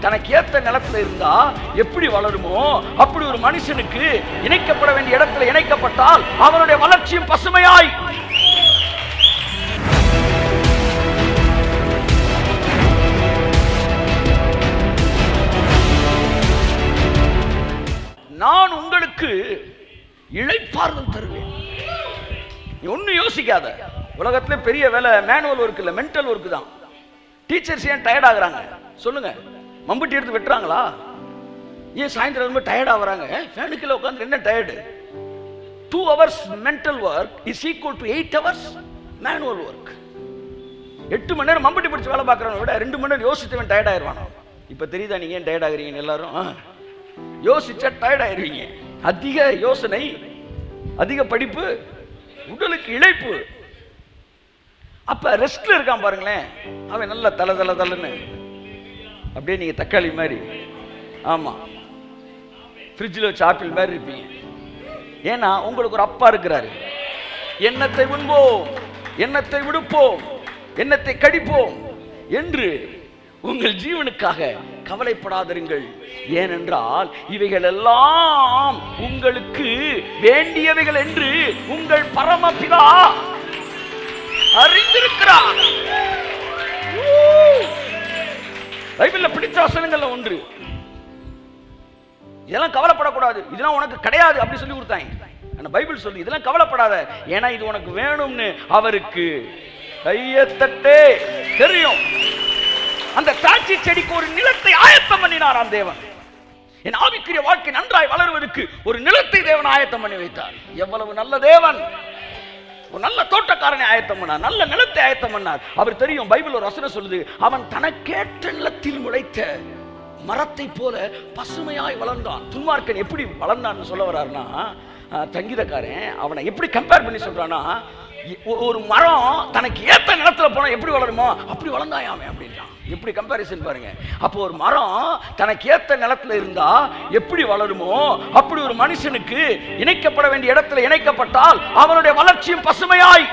தனக்கு ஏத்த நிலத்துல இருந்தா எப்படி வளருமோ அப்படி ஒரு மனுஷனுக்கு இணைக்கப்பட வேண்டிய இடத்துல இணைக்கப்பட்டால் அவனுடைய வளர்ச்சியும் பசுமையாய். நான் உங்களுக்கு இளைப்பாறுதல் தருவேன். நீ ஒன்னும் யோசிக்காத. உலகத்துல பெரிய வேலை மேனுவல் ஒர்க் இல்ல, மென்டல் ஒர்க் தான். டீச்சர்ஸ் ஏன் டயர்ட் ஆகுறாங்க சொல்லுங்க? மம்புட்டி எடுத்து வெட்டுறாங்களா? ஏன் சாயந்தரம் ரொம்ப டயர்ட் ஆகுறாங்க? ஃபேனுக்குள்ள உட்காந்து என்ன tired? 2 hours mental work is equal to 8 hours manual work. 8 மணி நேரம் மம்புட்டி பிடிச்சி வேலை பார்க்கறவங்க விட 2 மணி நேரம் யோசிச்சவன் டயர்ட் ஆயிடுவானோ. இப்ப தெரியுதா நீங்க ஏன் டயர்ட் ஆகுறீங்க? எல்லாரும் யோசிச்சா டயர்ட் ஆயிருவீங்க. அதிக யோசனை, அதிக படிப்பு உடலுக்கு இழைப்பு. அப்ப ரெஸ்ட்ல இருக்கான் பாருங்களேன், அவன் நல்ல தல தல தலன்னு அப்படியே நீங்க தக்காளி மாதிரி, ஆமா ஃப்ரிட்ஜில் வச்ச ஆப்பிள் மாதிரி இருப்பீங்க. ஏன்னா உங்களுக்கு ஒரு அப்பா இருக்கிறாரு. எண்ணத்தை உண்போம், எண்ணத்தை விடுப்போம், எண்ணத்தை கடிப்போம் என்று உங்கள் ஜீவனுக்காக கவலைப்படாதிருங்கள். ஏனென்றால் இவைகள் எல்லாம் உங்களுக்கு வேண்டியவைகள் என்று உங்கள் பரமபிதா அறிந்திருக்கிறார். பைபிள்ல பிடிச்ச வசனங்கள்ல ஒன்று. இதெல்லாம் கவலைப்படக்கூடாது, இதெல்லாம் உனக்கு கிடையாது அப்படி சொல்லி கொடுத்தாங்க. பைபிள் சொல்லி இதெல்லாம் கவலைப்படாத, ஏன்னா இது உனக்கு வேணும்னு அவருக்கு கையத்தட்டே தெரியும். அந்த திராட்சை செடிக்கு ஒரு நிலத்தை ஆயத்தம் பண்ணினாராம் தேவன். என் ஆவிக்குரிய வாழ்க்கை நன்றாய் வளருவதற்கு ஒரு நிலத்தை தேவன் ஆயத்தம் பண்ணி வைத்தார். எவ்வளவு நல்ல தேவன்! ஒரு நல்ல தோட்டக்காரனை ஆயத்தம் பண்ணார், நல்ல நிலத்தை ஆயத்தம் பண்ணார். அவர் தெரியும், பைபிள் ஒரு வசனம் சொல்லுது, அவன் தனக்கேற்ற நிலத்தில் முளைத்த மரத்தை போல பசுமையாய் வளர்ந்தான். துன்மார்க்கன் எப்படி வளர்ந்தான்னு சொல்ல வர்றாருன்னா, சங்கீதக்காரன் அவனை எப்படி கம்பேர் பண்ணி சொல்றான்னா, ஒரு மரம் தனக்கு ஏத்த நிலத்துல போனா எப்படி வளருமோ அப்படி வளர்ந்தாயாமே அப்படின்றான். எப்படி கம்பேரிசன் பாருங்க. அப்போ ஒரு மரம் தனக்கு ஏத்த நிலத்துல இருந்தா எப்படி வளருமோ அப்படி ஒரு மனுஷனுக்கு இணைக்கப்பட வேண்டிய இடத்துல இணைக்கப்பட்டால் அவனுடைய வளர்ச்சியும் பசுமையாய்.